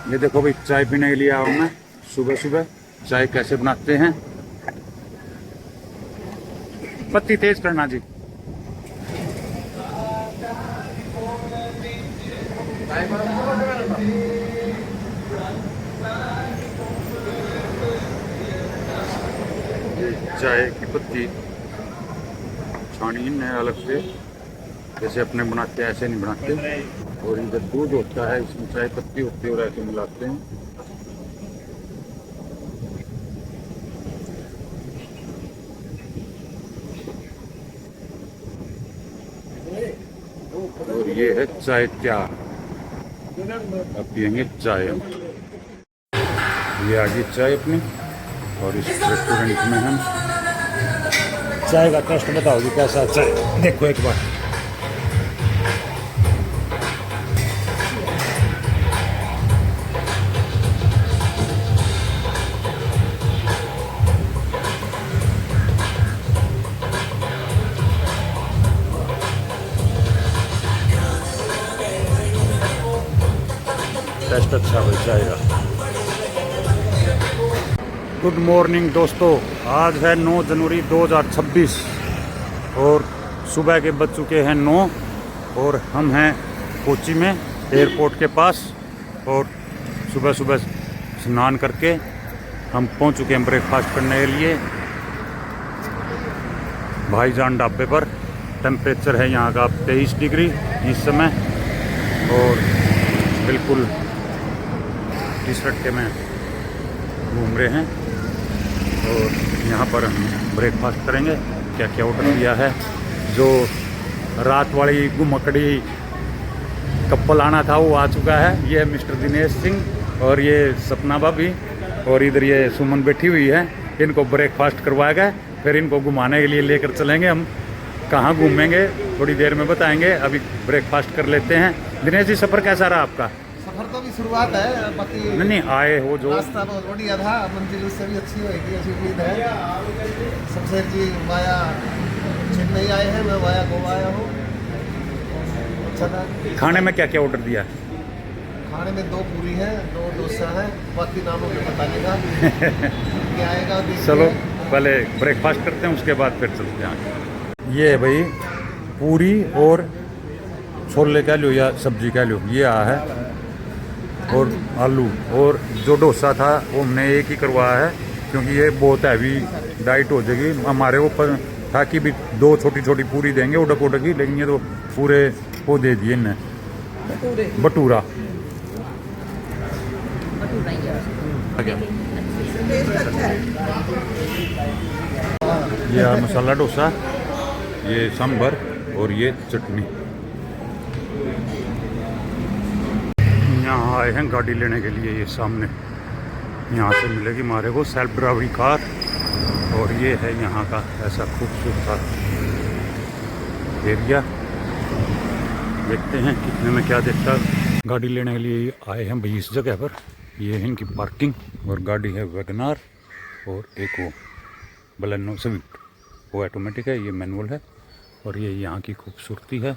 ये देखो भाई, चाय पीने के लिए आओ मैं सुबह सुबह। चाय कैसे बनाते हैं, पत्ती तेज करना जी। चाय की पत्ती छानी है अलग से, जैसे अपने बनाते हैं ऐसे नहीं बनाते। और इधर दूध होता है, इसमें चाय पत्ती होती है और ऐसे मिलाते हैं। और ये है चाय तैयार, अब पियेंगे चाय हम। ये आ गई चाय अपनी, और इस रेस्टोरेंट में हम चाय का टेस्ट बताओ जी कैसा चाय, देखो एक बार। टेस्ट अच्छा भाई चाय का। गुड मॉर्निंग दोस्तों, आज है 9 जनवरी 2026 और सुबह के बज चुके हैं 9 और हम हैं कोची में एयरपोर्ट के पास। और सुबह सुबह स्नान करके हम पहुंच चुके हैं ब्रेकफास्ट करने के लिए भाईजान ढाबे पर। टेम्परेचर है यहाँ का 23 डिग्री इस समय, और बिल्कुल टी शर्ट के में घूम रहे हैं। और यहाँ पर हम ब्रेकफास्ट करेंगे। क्या क्या ऑर्डर किया है, जो रात वाली घुमकड़ी कपल आना था वो आ चुका है। ये है मिस्टर दिनेश सिंह और ये सपना भाभी, और इधर ये सुमन बैठी हुई है। इनको ब्रेकफास्ट करवाएगा, फिर इनको घुमाने के लिए लेकर चलेंगे। हम कहाँ घूमेंगे थोड़ी देर में बताएंगे, अभी ब्रेकफास्ट कर लेते हैं। दिनेश जी, सफ़र कैसा रहा आपका? सफर तो भी शुरुआत है, बाकी नहीं आए हो जो रास्ता बहुत बढ़िया था, मंजिल उससे भी अच्छी होगी ऐसी उम्मीद है। शमशेर जी वाया चेन्नई आए हैं, मैं वाया गोवा आया हूँ। अच्छा था। खाने में क्या क्या ऑर्डर दिया? खाने में 2 पूरी है, 2 डोसा है, बाकी नामों में बताइएगा क्या आएगा। चलो पहले ब्रेकफास्ट करते हैं, उसके बाद फिर चलते हैं। ये है भाई पूरी और छोले कह लो या सब्जी कह लो, ये आ है, और आलू। और जो डोसा था वो हमने एक ही करवाया है, क्योंकि ये बहुत हैवी डाइट हो जाएगी। हमारे ऊपर था कि भी 2 छोटी छोटी पूरी देंगे उड़क उड़क की, लेकिन ये तो पूरे वो दे दिए इन्हें भटूरा। ये मसाला डोसा, ये सांभर और ये चटनी। यहाँ आए हैं गाड़ी लेने के लिए। ये सामने यहाँ से मिलेगी हमारे को सेल्फ ड्राइविंग कार, और ये है यहाँ का ऐसा खूबसूरत एरिया। देखते हैं कितने में क्या देखता। गाड़ी लेने के लिए आए हैं भाई इस जगह पर। ये है इनकी पार्किंग, और गाड़ी है वैगनार, और एक वो बलेनो स्विफ्ट, वो ऑटोमेटिक है, ये मैनुअल है। और ये यहाँ की खूबसूरती है।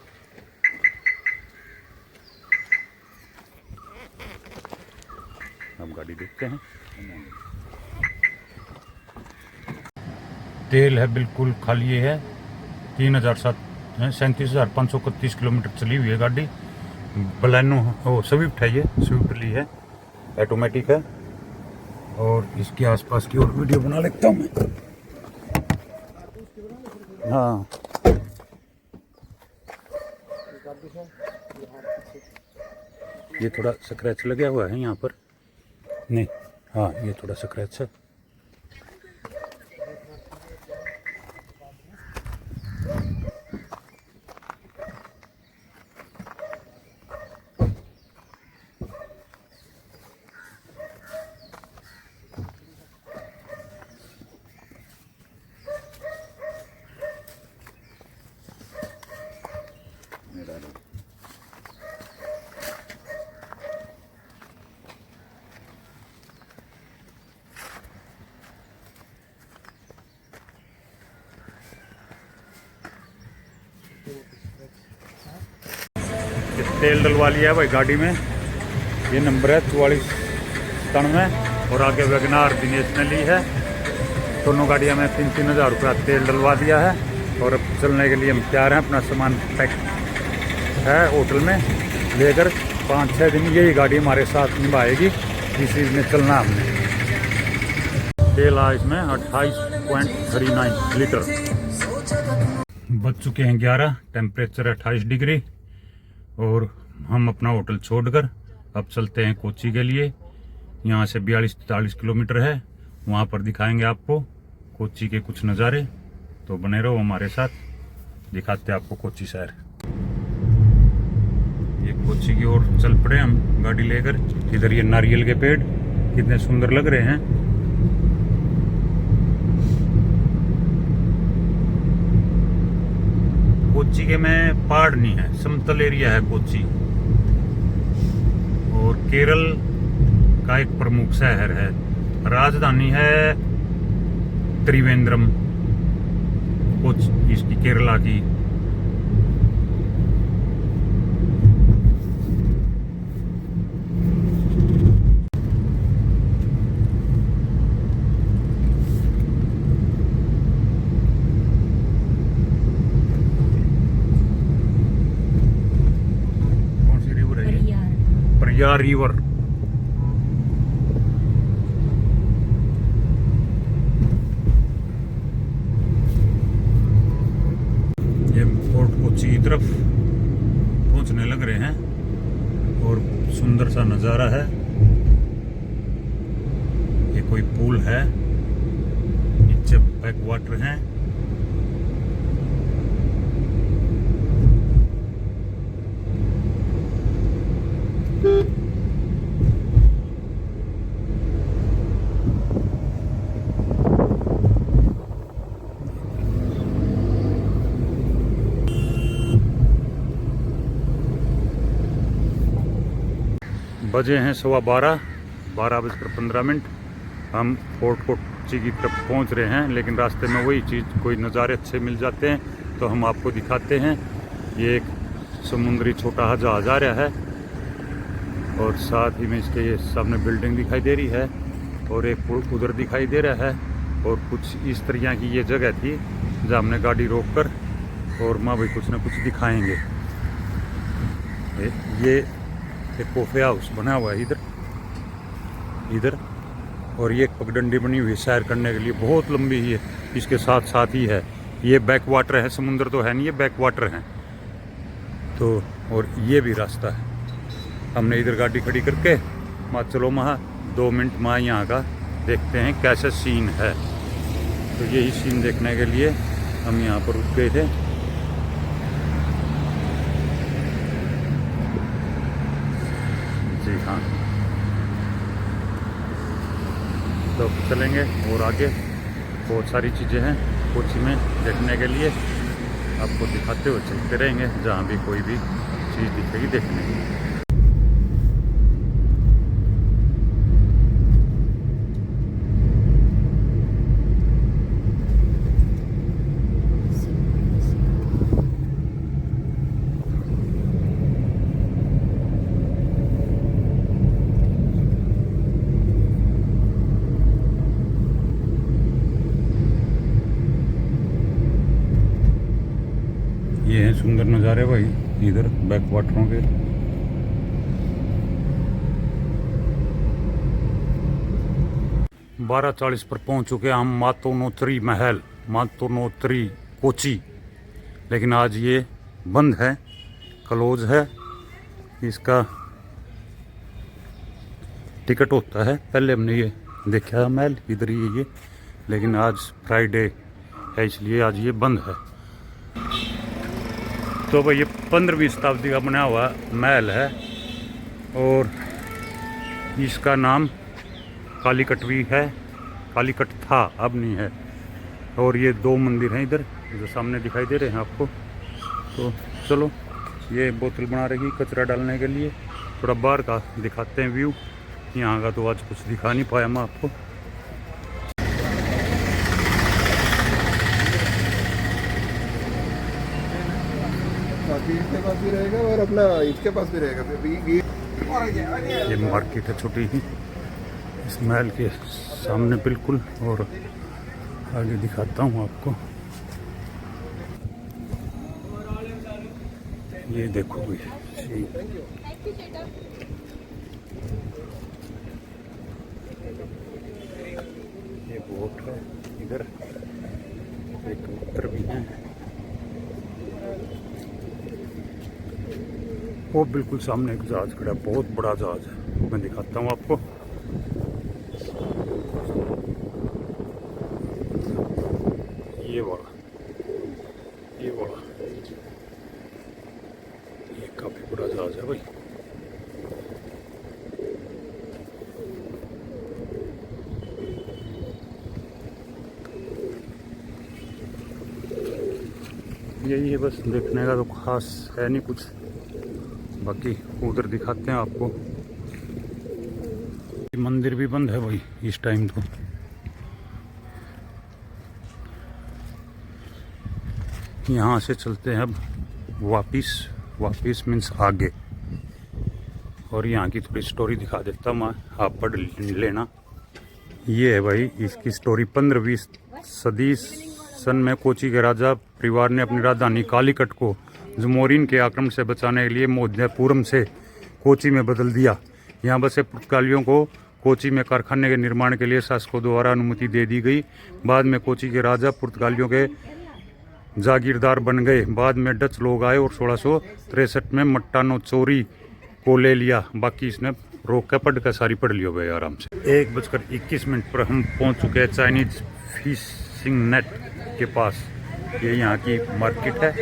हम गाड़ी देखते हैं। तेल है बिल्कुल खाली है। 37,531 किलोमीटर चली हुई है गाड़ी। बलेनो ओ स्विफ्ट है, ये स्विफ्ट ली है, ऑटोमेटिक है। और इसके आसपास की और वीडियो बना लेता हूँ मैं। हाँ, ये थोड़ा स्क्रैच लगा हुआ है यहाँ पर, नहीं हाँ ये थोड़ा स्क्रैच है। तेल डलवा लिया है भाई गाड़ी में, ये नंबर है 4497 और आगे वैगनार दिनेश ने ली है। दोनों गाड़ियाँ में 3-3 हज़ार रुपया तेल डलवा दिया है और अब चलने के लिए हम तैयार हैं। अपना सामान पैक है होटल में लेकर 5-6 दिन यही गाड़ी हमारे साथ निभाएगी। इसी में चलना हमने। तेल है इसमें 28.39 लीटर। बज चुके हैं 11, टेम्परेचर 28 डिग्री और हम अपना होटल छोड़कर अब चलते हैं कोच्चि के लिए। यहाँ से 42-43 किलोमीटर है। वहाँ पर दिखाएंगे आपको कोच्चि के कुछ नज़ारे, तो बने रहो हमारे साथ, दिखाते हैं आपको कोच्चि शहर। ये कोच्चि की ओर चल पड़े हम गाड़ी लेकर। इधर ये नारियल के पेड़ कितने सुंदर लग रहे हैं। कोच्चि के में पहाड़ नहीं है, समतल एरिया है कोच्चि और केरल का एक प्रमुख शहर है। राजधानी है त्रिवेंद्रम, कोच्चि इसकी केरला की। कौन सी रिवर है ये? प्रयार रिवर। कोच्चि की तरफ पहुंचने लग रहे हैं और सुंदर सा नज़ारा है। ये कोई पुल है, नीचे बैक वाटर है। बजे हैं 12:15, 12:15। हम फोर्ट कोच्चि की तरफ पहुंच रहे हैं, लेकिन रास्ते में वही चीज़, कोई नज़ारे अच्छे मिल जाते हैं तो हम आपको दिखाते हैं। ये एक समुद्री छोटा जहाज आ रहा है और साथ ही में इसके ये सामने बिल्डिंग दिखाई दे रही है और एक पुल उधर दिखाई दे रहा है। और कुछ इस तरह की ये जगह थी जहाँ हमने गाड़ी रोक कर और माँ भाई कुछ ना कुछ दिखाएंगे। ये एक कॉफी हाउस बना हुआ है इधर और ये एक पगडंडी बनी हुई है सैर करने के लिए, बहुत लंबी ही है। इसके साथ साथ ही है ये बैक वाटर है, समुद्र तो है नहीं, ये बैक वाटर है। तो और ये भी रास्ता है। हमने इधर गाड़ी खड़ी करके चलो 2 मिनट यहाँ का देखते हैं कैसा सीन है। तो यही सीन देखने के लिए हम यहाँ पर रुक गए थे। जी हाँ, तो चलेंगे और आगे बहुत सारी चीज़ें हैं कोच्चि में देखने के लिए। आपको दिखाते हुए चलते रहेंगे, जहाँ भी कोई भी चीज़ दिखेगी देखने की। ये हैं सुंदर नज़ारे भाई इधर बैक वाटरों के। बारह 40 पर पहुंच चुके हैं हम मातोनोत्री महल, मातोनोत्री कोच्चि। लेकिन आज ये बंद है, क्लोज है। इसका टिकट होता है। पहले हमने ये देखा महल इधर ही ये, लेकिन आज फ्राइडे है इसलिए आज ये बंद है। तो भाई ये 15वीं शताब्दी का बना हुआ महल है और इसका नाम कालीकटवी है। कालीकट था, अब नहीं है। और ये 2 मंदिर हैं इधर जो सामने दिखाई दे रहे हैं आपको। तो चलो, ये बोतल बना रही कचरा डालने के लिए। थोड़ा बाहर का दिखाते हैं व्यू। यहाँ का तो आज कुछ दिखा नहीं पाया मैं आपको। बाकी इसके पास भी रहेगा और अपना इसके पास भी रहेगा। ये मार्केट है छोटी ही इस महल के सामने बिल्कुल। और आगे दिखाता हूँ आपको, ये देखो भाई ये बोट है, इधर एक कबूतर भी है, वो बिल्कुल सामने एक जहाज खड़ा है, बहुत बड़ा जहाज है, मैं दिखाता हूँ आपको। ये वाला ये काफी बड़ा जहाज है भाई। यही है बस, देखने का तो खास है नहीं कुछ, बाकी उधर दिखाते हैं आपको। मंदिर भी बंद है भाई इस टाइम तो। यहाँ से चलते हैं अब वापिस मीन्स आगे, और यहाँ की थोड़ी स्टोरी दिखा देता हूँ मैं, आप पढ़ लेना। ये है भाई इसकी स्टोरी। 15वीं सदी सन में कोची के राजा परिवार ने अपनी राजधानी कालीकट को जमोरिन के आक्रमण से बचाने के लिए मोदपुरम से कोची में बदल दिया। यहाँ बसे पुर्तगालियों को कोची में कारखाने के निर्माण के लिए शासकों द्वारा अनुमति दे दी गई। बाद में कोची के राजा पुर्तगालियों के जागीरदार बन गए। बाद में डच लोग आए और 1663 में मट्टानो चोरी को ले लिया। बाकी इसने रोक के पढ़ कर सारी पढ़ लियो भाई आराम से। 1:21 पर हम पहुंच चुके हैं चाइनीज फिशिंग नेट के पास। ये यहाँ की मार्केट है,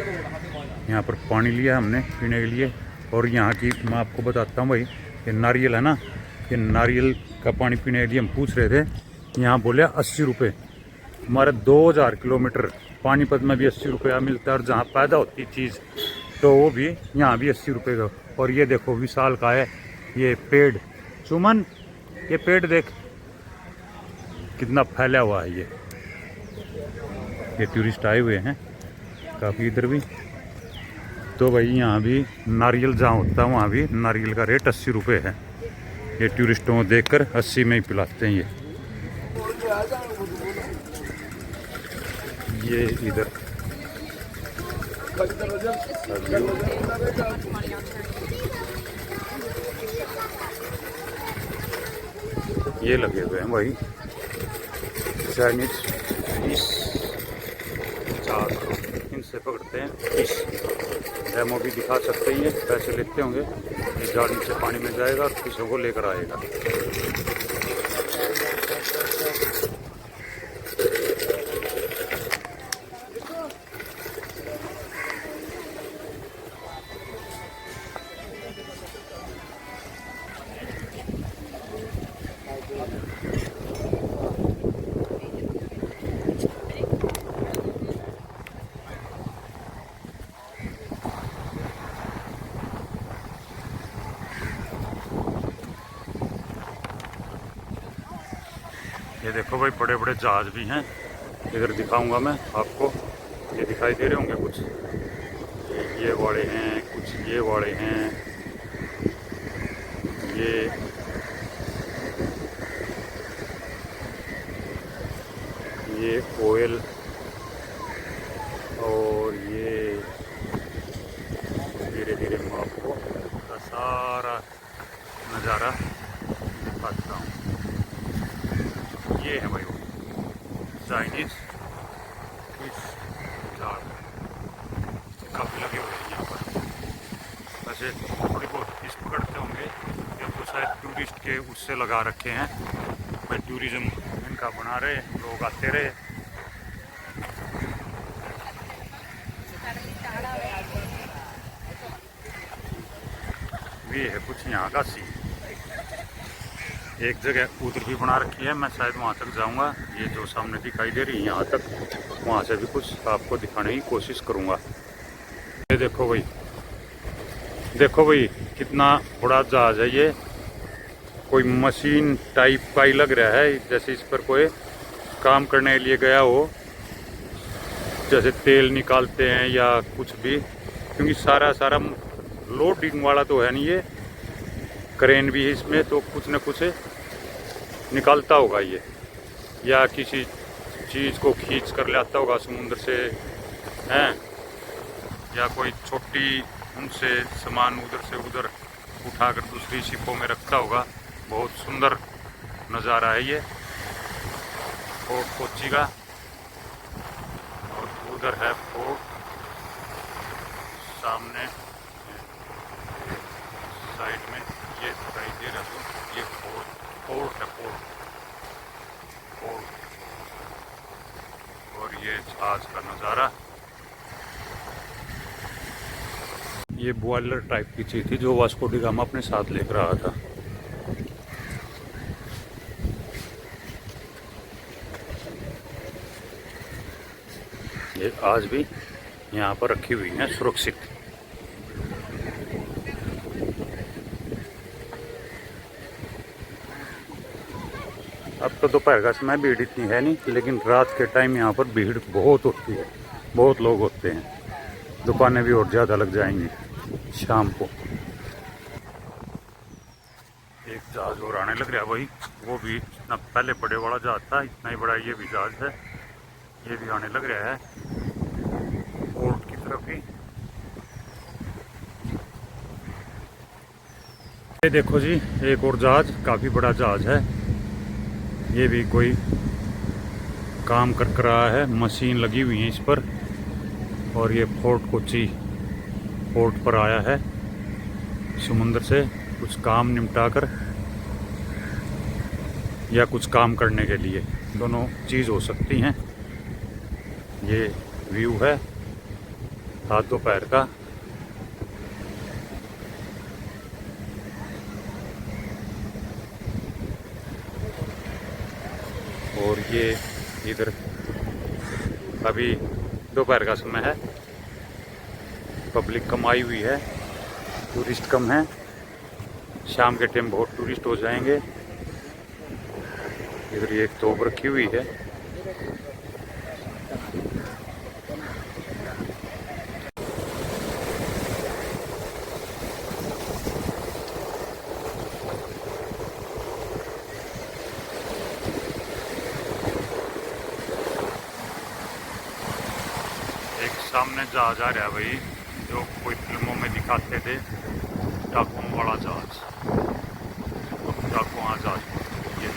यहाँ पर पानी लिया हमने पीने के लिए। और यहाँ की मैं आपको बताता हूँ भाई, ये नारियल है ना, ये नारियल का पानी पीने के लिए हम पूछ रहे थे, यहाँ बोले 80 रुपये। हमारे 2000 किलोमीटर पानीपत में भी 80 रुपया मिलता है, और जहाँ पैदा होती चीज़ तो वो भी यहाँ भी 80 रुपये का। और ये देखो विशाल का है ये पेड़, चुमन ये पेड़ देख कितना फैला हुआ है। ये टूरिस्ट आए हुए हैं काफ़ी इधर भी। तो भाई यहाँ भी नारियल जहाँ होता है वहाँ भी नारियल का रेट 80 रुपये है। ये टूरिस्टों को देखकर 80 में ही पिलाते हैं ये इधर ये लगे हुए हैं भाई चाइनीज फिश, इनसे पकड़ते हैं फिश। डेमो भी दिखा सकते हैं, पैसे लेते होंगे। ये जाली से पानी में जाएगा और फिशों को लेकर आएगा। ये देखो भाई बड़े बड़े जहाज भी हैं, इधर दिखाऊंगा मैं आपको। ये दिखाई दे रहे होंगे कुछ, ये वाले हैं, कुछ ये वाले हैं, ये ऑयल, और ये धीरे धीरे मैं आपको का सारा नज़ारा दिखाता हूँ। ये है भाई चाइनीज फिश जार, काफ़ी लगे हुए हैं यहाँ पर। वैसे थोड़ी बहुत फिश पकड़ते होंगे, या तो शायद टूरिस्ट के उससे लगा रखे हैं भाई, टूरिज़्म इनका बना रहे, लोग आते रहे। ये है कुछ यहाँ का सीन। एक जगह उधर भी बना रखी है, मैं शायद वहाँ तक जाऊँगा। ये जो सामने दिखाई दे रही है यहाँ तक, वहाँ से भी कुछ आपको दिखाने की कोशिश करूँगा। ये देखो भाई कितना बड़ा जहाज है। ये कोई मशीन टाइप का ही लग रहा है, जैसे इस पर कोई काम करने के लिए गया हो, जैसे तेल निकालते हैं या कुछ भी। क्योंकि सारा लोडिंग वाला तो है नहीं, ये क्रेन भी है इसमें, तो कुछ न कुछ निकालता होगा ये, या किसी चीज़ को खींच कर लाता होगा समुद्र से, हैं, या कोई छोटी उनसे सामान उधर से उधर उठाकर दूसरी शिपों में रखता होगा। बहुत सुंदर नज़ारा है ये फोर्ट कोच्चि का। और उधर है फोर्ट, सामने साइड में ये दिखाई दे रहा है, ये फोर्ट है, फोर्ट। और ये जहाज का नज़ारा, ये बॉयलर टाइप की चीज़ थी जो वास्को डी गामा अपने साथ लेकर रहा था। ये आज भी यहाँ पर रखी हुई है सुरक्षित। अब तो दोपहर का समय भीड़ इतनी है नहीं, लेकिन रात के टाइम यहाँ पर भीड़ बहुत होती है, बहुत लोग होते हैं। दुकानें भी और ज़्यादा लग जाएंगी शाम को। एक जहाज और आने लग रहा है, वही वो भी इतना पहले बड़े वाला जहाज था, इतना ही बड़ा ये भी जहाज है, ये भी आने लग रहा है पोर्ट की तरफ ही। ये देखो जी, एक और जहाज, काफ़ी बड़ा जहाज है, ये भी कोई काम कर रहा है, मशीन लगी हुई है इस पर। और ये फोर्ट कोच्चि पोर्ट पर आया है समुद्र से कुछ काम निपटाकर, या कुछ काम करने के लिए, दोनों चीज़ हो सकती हैं। ये व्यू है रात दोपहर का। और ये इधर अभी दोपहर का समय है, पब्लिक कम आई हुई है, टूरिस्ट कम है। शाम के टाइम बहुत टूरिस्ट हो जाएंगे। इधर एक तोप रखी हुई है। सामने जहाज आ रहा है भाई, जो कोई फिल्मों में दिखाते थे, डाकुओं वाला जहाज, डाकुआ जहाज। ये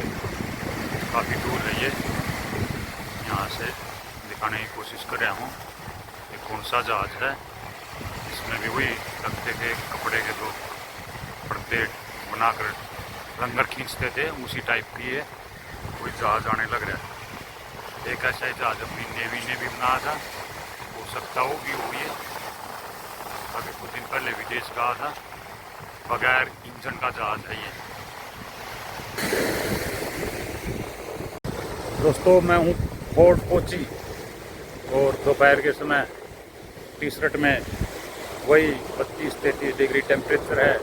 काफ़ी दूर है, ये यहाँ से दिखाने की कोशिश कर रहा हूँ ये कौन सा जहाज है। इसमें भी वही रखते थे कपड़े के, दो पर्दे बनाकर लंगर खींचते थे, उसी टाइप की है कोई जहाज आने लग रहा है। एक ऐसा ही जहाज अपनी नेवी ने भी बनाया था, हो सकता हो भी हुई है। अभी कुछ दिन पहले विदेश गया था, बगैर इंजन का जहाज है ये। दोस्तों, मैं हूँ फोर्ट कोच्चि और दोपहर के समय टी शर्ट में वही 32-33 डिग्री टेम्परेचर है,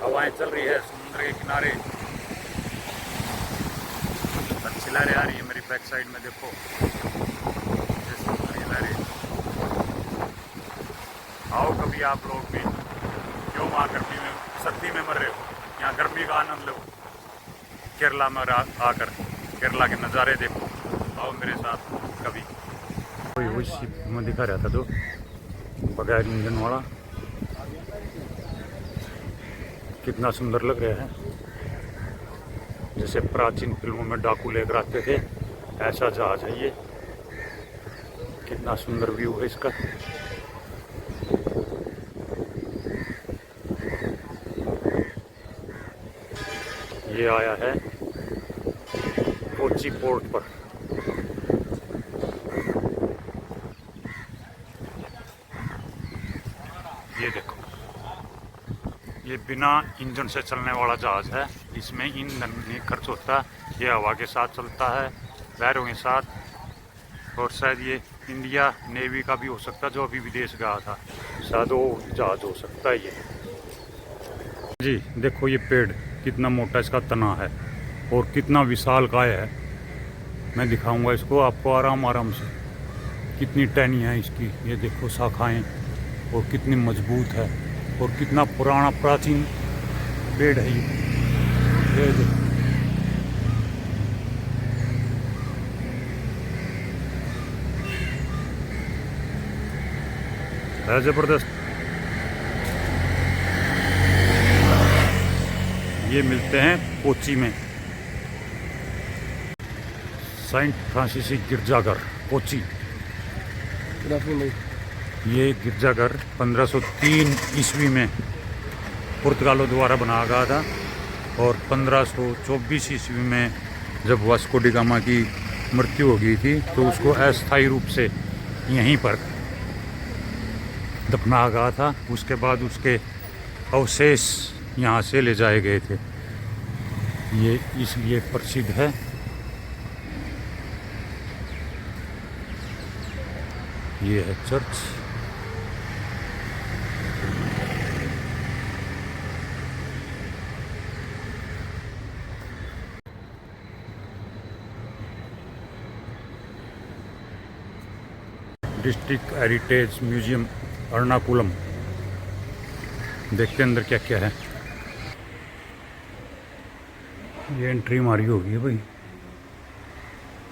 हवाएं चल रही है समुद्र के किनारे। अच्छी लहरें आ रही है मेरी बैक साइड में, देखो आओ कभी आप लोग भी, क्यों वहाँ गर्मी में सर्दी में मर रहे हो, यहाँ गर्मी का आनंद लो। केरला में आकर केरला के नज़ारे देखो, आओ मेरे साथ कभी। कोई शिप में दिखा रहा था तो बगैर इंजन वाला, कितना सुंदर लग रहा है, जैसे प्राचीन फिल्मों में डाकू लेकर आते थे, ऐसा जहाज है ये। कितना सुंदर व्यू है इसका। ये आया है कोच्चि पोर्ट पर। ये देखो, ये बिना इंजन से चलने वाला जहाज है, इसमें ईंधन नहीं खर्च होता, ये हवा के साथ चलता है, लहरों के साथ। और शायद ये इंडिया नेवी का भी हो सकता है, जो अभी विदेश गया था, शायद वो जहाज हो सकता है ये। जी देखो, ये पेड़ कितना मोटा इसका तना है और कितना विशाल काय है। मैं दिखाऊंगा इसको आपको आराम आराम से, कितनी टहनी है इसकी। ये देखो शाखाएं, और कितनी मजबूत है, और कितना पुराना प्राचीन पेड़ है ये देखो। है जबरदस्त। ये मिलते हैं कोची में, सेंट फ्रांसिस गिरजाघर कोची। ये गिरजाघर 1503 ईस्वी में पुर्तगालों द्वारा बनाया गया था और 1524 ईस्वी में जब वास्को डी गामा की मृत्यु हो गई थी तो उसको अस्थायी रूप से यहीं पर दफनाया गया था। उसके बाद उसके अवशेष यहाँ से ले जाए गए थे। ये इसलिए प्रसिद्ध है। ये है church. District heritage museum Ernakulam. देखते हैं अंदर क्या क्या है। ये एंट्री हमारी होगी भाई।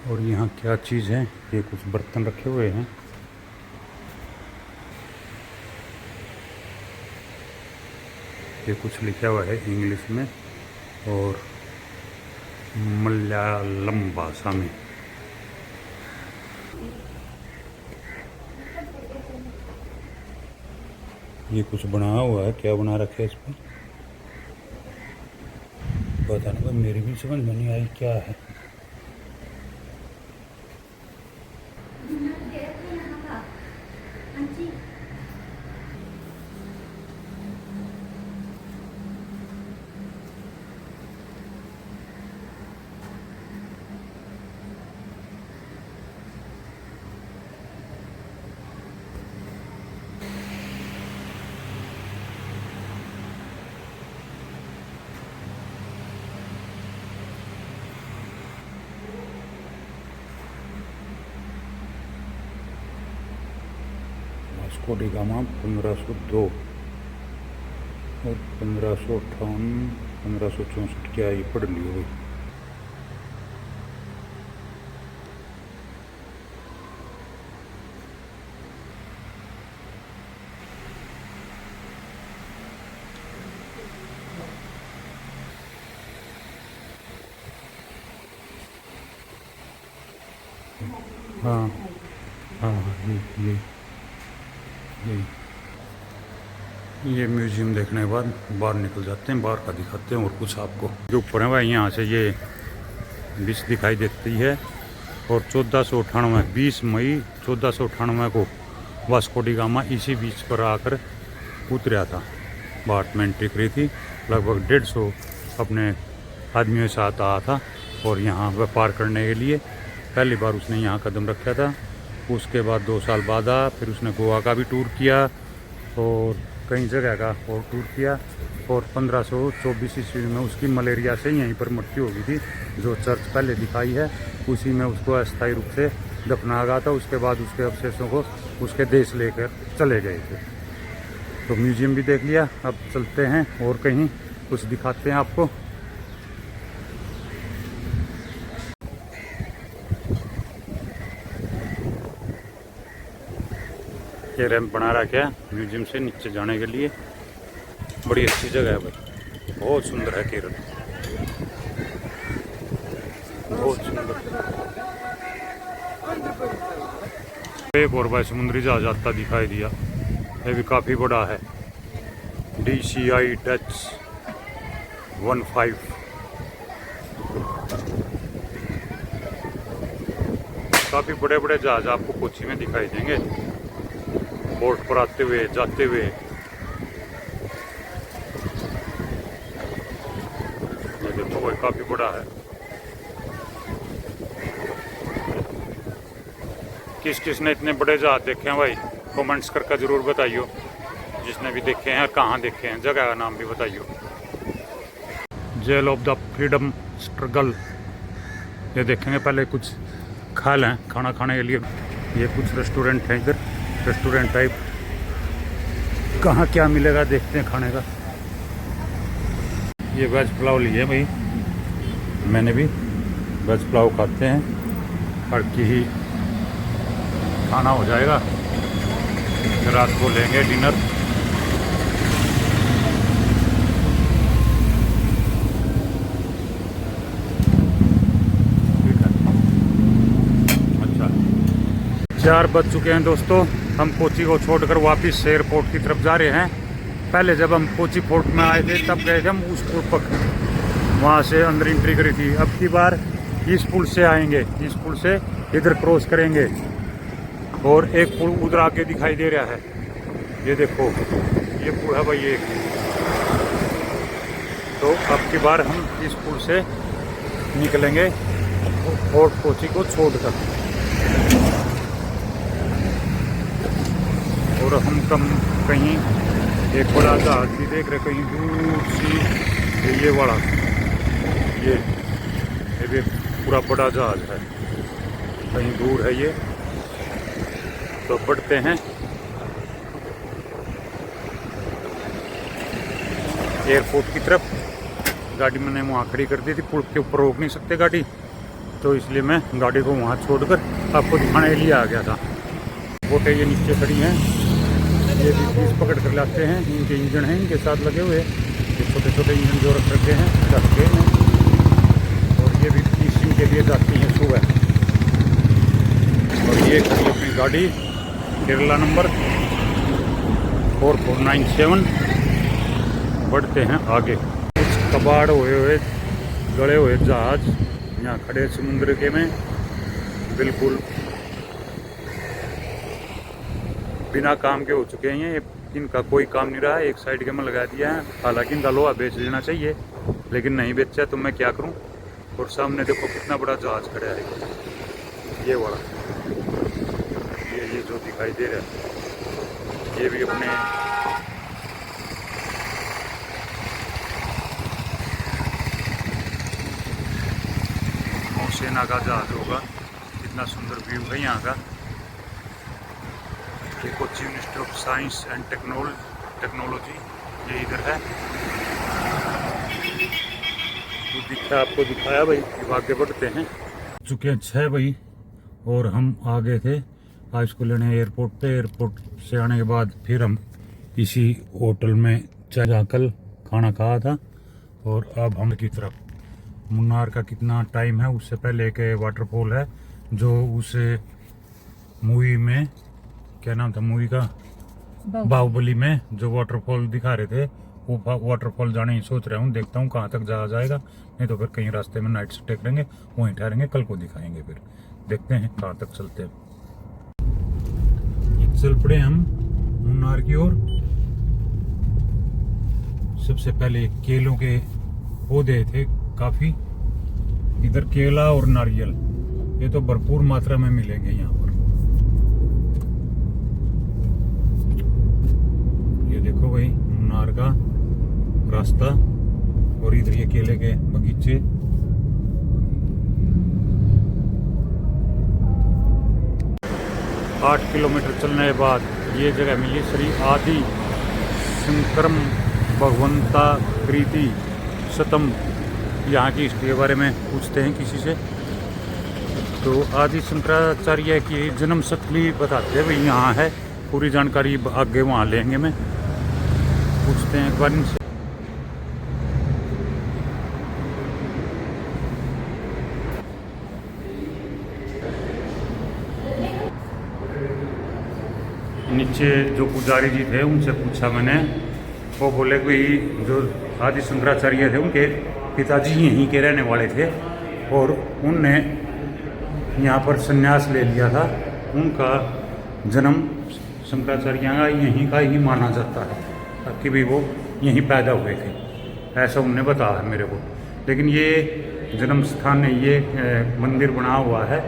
और यहाँ क्या चीज़ है, ये कुछ बर्तन रखे हुए हैं। ये कुछ लिखा हुआ है इंग्लिश में और मलयालम भाषा में। ये कुछ बना हुआ है, क्या बना रखा है इस पर पता नहीं, पर मेरी भी समझ में नहीं आई क्या है। वास्को डी गामा 1502 और 1558 1564 क्या ये पढ़ लियो भाई। हाँ हाँ ये म्यूजियम देखने के बाद बाहर निकल जाते हैं, बाहर का दिखाते हैं और कुछ आपको जो ऊपर है भाई। यहाँ से ये बीच दिखाई देती है और 1498 20 मई 1498 को वास्को डी गामा इसी बीच पर आकर उतरा था। भारत में एंट्री करी थी। लगभग 150 अपने आदमियों के साथ आया था और यहाँ व्यापार करने के लिए पहली बार उसने यहाँ कदम रखा था। उसके बाद 2 साल बाद फिर उसने गोवा का भी टूर किया और कई जगह का और टूर किया और 1524 ईस्वी में उसकी मलेरिया से यहीं पर मृत्यु हो गई थी। जो चर्च पहले दिखाई है उसी में उसको अस्थायी रूप से दफनाया गया था। उसके बाद उसके अवशेषों को उसके देश लेकर चले गए थे। तो म्यूजियम भी देख लिया, अब चलते हैं और कहीं कुछ दिखाते हैं आपको। ये रैंप बना रखा है म्यूजियम से नीचे जाने के लिए। बड़ी अच्छी जगह है भाई, बहुत सुंदर है केरल, बहुत सुंदर। एक और भाई समुद्री जहाज आता दिखाई दिया, ये भी काफ़ी बड़ा है। DCI Dutch 15। काफ़ी बड़े बड़े जहाज आपको कोची में दिखाई देंगे, बोट पर आते हुए जाते हुए। ये देखो भाई काफी बड़ा है। किस किस ने इतने बड़े जहाज देखे हैं भाई, कमेंट्स करके जरूर बताइयो। जिसने भी देखे हैं और कहाँ देखे हैं, जगह का नाम भी बताइयो। Jail of the freedom struggle, ये देखेंगे। पहले कुछ खा लें खाना खाने के लिए। ये कुछ रेस्टोरेंट है इधर, रेस्टोरेंट टाइप। कहाँ क्या मिलेगा देखते हैं खाने का। ये वेज पुलाव लिए भाई, मैंने भी वेज पुलाव खाते हैं, तड़की ही खाना हो जाएगा, रात को लेंगे डिनर। अच्छा 4 बज चुके हैं दोस्तों, हम कोची को छोड़कर वापस एयरपोर्ट की तरफ जा रहे हैं। पहले जब हम कोची पोर्ट में आए थे तब गए थे हम उस पुल पर, वहाँ से अंदर एंट्री करी थी। अब की बार इस पुल से आएंगे, इस पुल से इधर क्रॉस करेंगे, और एक पुल उधर आके दिखाई दे रहा है, ये देखो ये पुल है भाई एक। तो अब की बार हम इस पुल से निकलेंगे और कोची को छोड़कर, और हम कहीं एक बड़ा जहाज भी देख रहे, कहीं दूर सी ये वाला, ये भी पूरा बड़ा जहाज है, कहीं दूर है ये। तो बढ़ते हैं एयरपोर्ट की तरफ। गाड़ी मैंने वहाँ खड़ी कर दी थी, पुल के ऊपर रोक नहीं सकते गाड़ी, तो इसलिए मैं गाड़ी को वहाँ छोड़कर आपको दिखाने के लिए आ गया था। बोटें ये नीचे खड़ी हैं, ये भी पीस पकड़ कर लाते हैं, इनके इंजन हैं इनके साथ लगे हुए, ये छोटे छोटे इंजन जो रख रखे हैं रखे हैं, और ये भी पीसिंग के लिए जाती हैं सुबह। और ये खड़ी अपनी गाड़ी केरला नंबर 4497। बढ़ते हैं आगे। कुछ कबाड़ हुए गड़े हुए जहाज यहाँ खड़े समुद्र के में, बिल्कुल बिना काम के हो चुके हैं ये, इनका कोई काम नहीं रहा है, एक साइड के में लगा दिया है। हालांकि इनका लोहा बेच लेना चाहिए, लेकिन नहीं बेचा तो मैं क्या करूं। और सामने देखो कितना बड़ा जहाज खड़ा है, ये वाला, ये जो दिखाई दे रहा है, ये भी अपने नौसेना का जहाज होगा। कितना सुंदर व्यू है यहाँ का। Kochi university of science and technology ये इधर है। तो दिखा, आपको दिखाया भाई। आगे बढ़ते हैं, चुके हैं 6 भाई, और हम आ गए थे आज को लेने एयरपोर्ट पे। एयरपोर्ट से आने के बाद फिर हम इसी होटल में जहाँ कल खाना खाया था, और अब हम की तरफ। मुन्नार का कितना टाइम है, उससे पहले एक वाटरफॉल है जो उस मूवी में, क्या नाम था मूवी का, बाहुबली में जो वाटरफॉल दिखा रहे थे, वो वाटरफॉल जाने ही सोच रहा हूँ। देखता हूँ कहाँ तक जाएगा, नहीं तो फिर कहीं रास्ते में नाइट स्टे करेंगे, वहीं ठहरेंगे, कल को दिखाएंगे। फिर देखते हैं कहाँ तक चलते हैं। चल पड़े हम मुन्नार की ओर। सबसे पहले केलों के पौधे थे काफी, इधर केला और नारियल, ये तो भरपूर मात्रा में मिलेंगे यहाँ पर। ये देखो भाई मुन्नार का रास्ता, और इधर ये केले के बगीचे। आठ किलोमीटर चलने के बाद ये जगह मिली, श्री आदि शंकरम भगवंता प्रीति सतम। यहाँ की हिस्ट्री के बारे में पूछते हैं किसी से, तो आदि शंकराचार्य की जन्म स्थली बताते हैं भाई यहाँ है। पूरी जानकारी आगे वहाँ लेंगे, मैं पूछते हैं एक बार इनसे। नीचे जो पुजारी जी थे उनसे पूछा मैंने, वो बोले कि जो आदि शंकराचार्य थे उनके पिताजी यहीं के रहने वाले थे, और उनने यहाँ पर संन्यास ले लिया था। उनका जन्म शंकराचार्य का यहीं का ही माना जाता है, ताकि भी वो यहीं पैदा हुए थे, ऐसा उनने बताया है मेरे को। लेकिन ये जन्म स्थान नहीं, ये मंदिर बना हुआ है,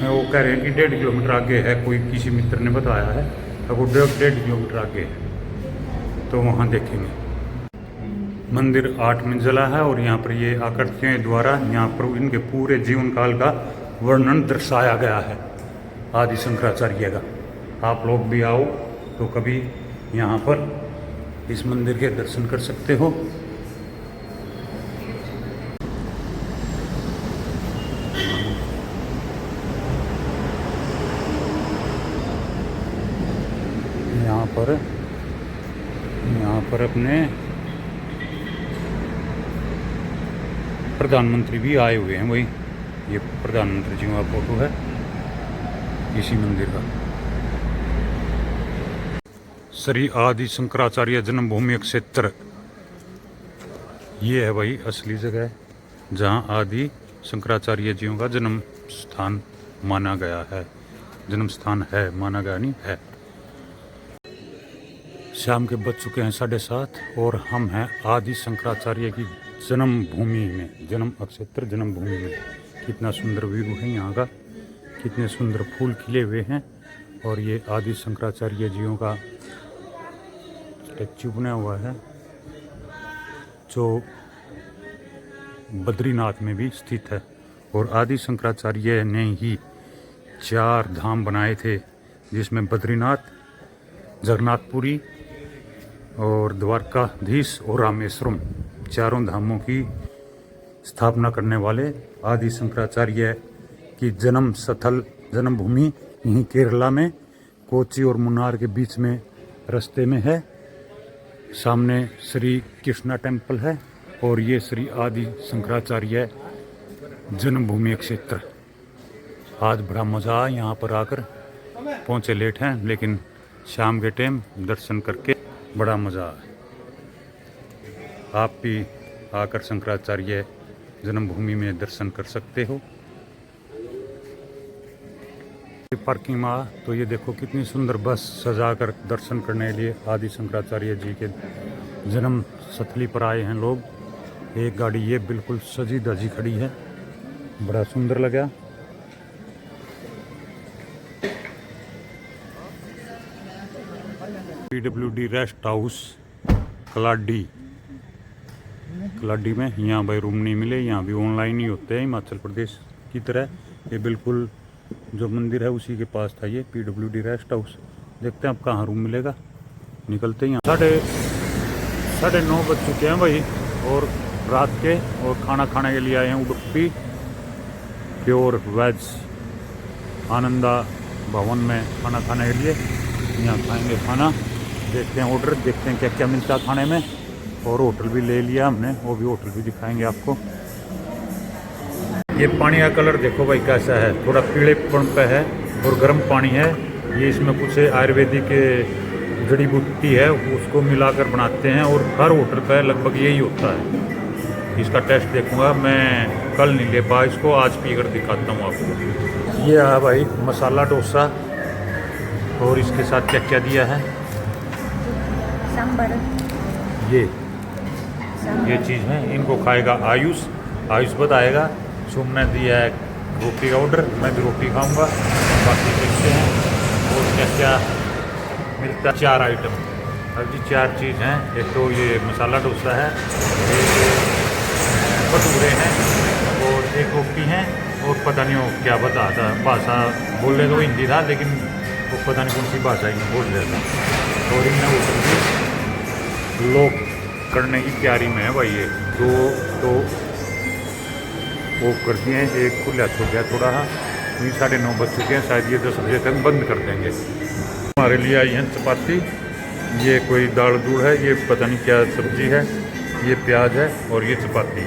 वो कह रहे हैं कि 1.5 किलोमीटर आगे है, कोई किसी मित्र ने बताया है, तो वो 1.5 किलोमीटर आगे है, तो वहाँ देखेंगे। मंदिर 8 मंजिला है, और यहाँ पर ये आकृतियों द्वारा यहाँ पर इनके पूरे जीवन काल का वर्णन दर्शाया गया है आदि शंकराचार्य का। आप लोग भी आओ तो कभी यहाँ पर इस मंदिर के दर्शन कर सकते हो। यहाँ पर अपने प्रधानमंत्री भी आए हुए हैं। वही ये प्रधानमंत्री जी का फोटो है इसी मंदिर का। श्री आदि शंकराचार्य जन्मभूमि क्षेत्र, ये है भाई असली जगह जहाँ आदि शंकराचार्य जीयों का जन्म स्थान माना गया है। जन्म स्थान है, माना गया नहीं है। शाम के बज चुके हैं 7:30 और हम हैं आदि शंकराचार्य की जन्मभूमि में, जन्म क्षेत्र जन्मभूमि में। कितना सुंदर व्यू है यहाँ का, कितने सुंदर फूल खिले हुए हैं। और ये आदि शंकराचार्य जीयों का स्टैच्यू बना हुआ है जो बद्रीनाथ में भी स्थित है। और आदि शंकराचार्य ने ही 4 धाम बनाए थे, जिसमें बद्रीनाथ, जगन्नाथपुरी और द्वारकाधीश और रामेश्वरम, 4 धामों की स्थापना करने वाले आदि शंकराचार्य की जन्म स्थल, जन्मभूमि यहीं केरला में कोच्चि और मुन्नार के बीच में रास्ते में है। सामने श्री कृष्णा टेम्पल है और ये श्री आदि शंकराचार्य जन्मभूमि क्षेत्र। आज बड़ा मज़ा आया यहाँ पर आकर। पहुँचे लेट हैं लेकिन शाम के टाइम दर्शन करके बड़ा मज़ा आया। आप भी आकर शंकराचार्य जन्मभूमि में दर्शन कर सकते हो। पार्किंग में तो ये देखो कितनी सुंदर बस सजाकर दर्शन करने के लिए आदि शंकराचार्य जी के जन्म स्थली पर आए हैं लोग। एक गाड़ी ये बिल्कुल सजी धजी खड़ी है, बड़ा सुंदर लगा। PWD रेस्ट हाउस कलाडी में यहाँ भाई रूम नहीं मिले, यहाँ भी ऑनलाइन ही होते हैं हिमाचल प्रदेश की तरह। ये बिल्कुल जो मंदिर है उसी के पास था ये PWD रेस्ट हाउस। देखते हैं अब कहाँ रूम मिलेगा, निकलते हैं। 9:30 बज चुके हैं भाई और रात के, और खाना खाने के लिए आए हैं उडुपी प्योर वेज आनंदा भवन में खाना खाने के लिए। यहाँ खाएंगे खाना, देखते हैं ऑर्डर, देखते हैं क्या क्या मिलता है खाने में। और होटल भी ले लिया हमने, वो भी होटल भी दिखाएंगे आपको। ये पानी का कलर देखो भाई कैसा है, थोड़ा पीलेपन पे है और गर्म पानी है। ये इसमें कुछ आयुर्वेदिक जड़ी बूटी है उसको मिलाकर बनाते हैं और हर होटल पे लगभग यही होता है। इसका टेस्ट देखूंगा मैं, कल नहीं ले पाया इसको, आज पी कर दिखाता हूँ आपको। ये है भाई मसाला डोसा और इसके साथ क्या क्या दिया है, सांबर, ये चीज़ है। इनको खाएगा आयुष बताएगा। शुभ ने दिया है रोटी का ऑर्डर, मैं भी रोटी खाऊंगा। बाकी देखते हैं और क्या क्या मिलता है। 4 आइटम, अब जी 4 चीज़ हैं। एक तो ये मसाला डोसा है, एक भटूरे हैं और एक रोटी है और पता नहीं वो क्या बता था भाषा, बोलने तो हिंदी था लेकिन वो पता नहीं कौन सी भाषा ही बोल रहा था। और इनने होटल भी लोग करने की तैयारी में है भाई। ये 2 वो कर दिए हैं, एक खुला छूट गया थोड़ा। वही 9:30 बज चुके हैं, शायद ये 10 बजे तक बंद कर देंगे। हमारे लिए आई हैं चपाती, ये कोई दाल दूड़ है, ये पता नहीं क्या सब्जी है, ये प्याज है और ये चपाती।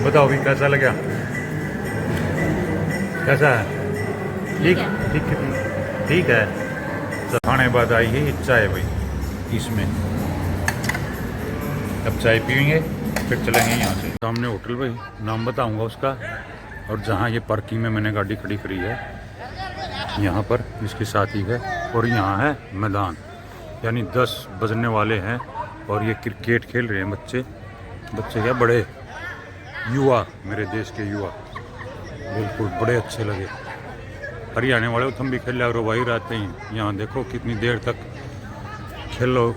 बताओ भी कैसा लगा, कैसा है? ठीक है। खाने बाद आई है चाय भाई इसमें। अब चाय पियेंगे फिर चलेंगे यहाँ से। सामने होटल भाई, नाम बताऊंगा उसका। और जहाँ ये पार्किंग में मैंने गाड़ी खड़ी करी है यहाँ पर इसके साथ ही है। और यहाँ है मैदान, यानी 10 बजने वाले हैं और ये क्रिकेट खेल रहे हैं बच्चे क्या बड़े युवा, मेरे देश के युवा बिल्कुल बड़े अच्छे लगे। हरियाणा वाले तुम भी खेल रहे हो भाई रहते ही। यहाँ देखो कितनी देर तक खेलो,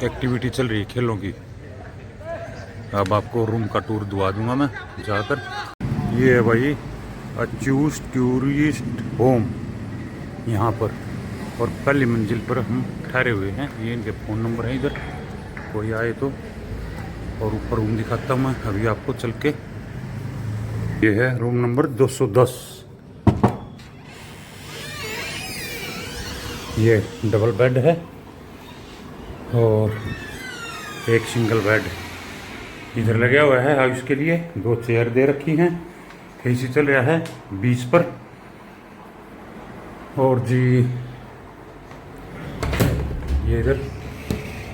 एक्टिविटी चल रही है खेलों की। अब आपको रूम का टूर दुआ दूंगा मैं जाकर। ये है भाई अचूस टूरिस्ट होम यहाँ पर, और पहली मंजिल पर हम ठहरे हुए हैं। ये इनके फ़ोन नंबर हैं, इधर कोई आए तो और ऊपर रूम दिखाता हूँ मैं अभी आपको चल के। ये है रूम नंबर 210। ये डबल बेड है और एक सिंगल बेड इधर लगा हुआ है हाउस के लिए। 2 चेयर दे रखी हैं। एसी चल रहा है 20 पर। और जी ये इधर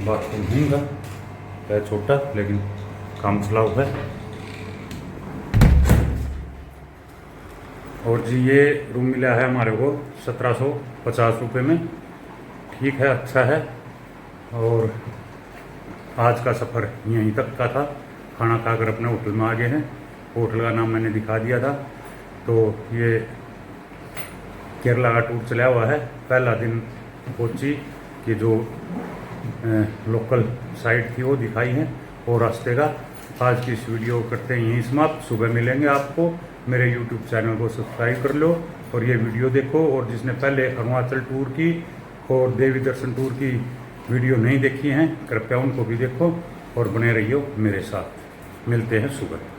बाथरूम होगा, है छोटा लेकिन काम चला हुआ है। और जी ये रूम मिला है हमारे को 1750 रुपये में। ठीक है, अच्छा है। और आज का सफ़र यहीं तक का था। खाना खाकर अपने होटल में आ गए हैं। होटल का नाम मैंने दिखा दिया था। तो ये केरला का टूर चला हुआ है। पहला दिन कोची की जो लोकल साइट थी वो दिखाई है और रास्ते का। आज की इस वीडियो करते हैं यहीं समाप्त। सुबह मिलेंगे आपको। मेरे YouTube चैनल को सब्सक्राइब कर लो और ये वीडियो देखो। और जिसने पहले अरुणाचल टूर की और देवी दर्शन टूर की वीडियो नहीं देखी हैं कृपया उनको भी देखो और बने रहियो मेरे साथ। मिलते हैं सुबह।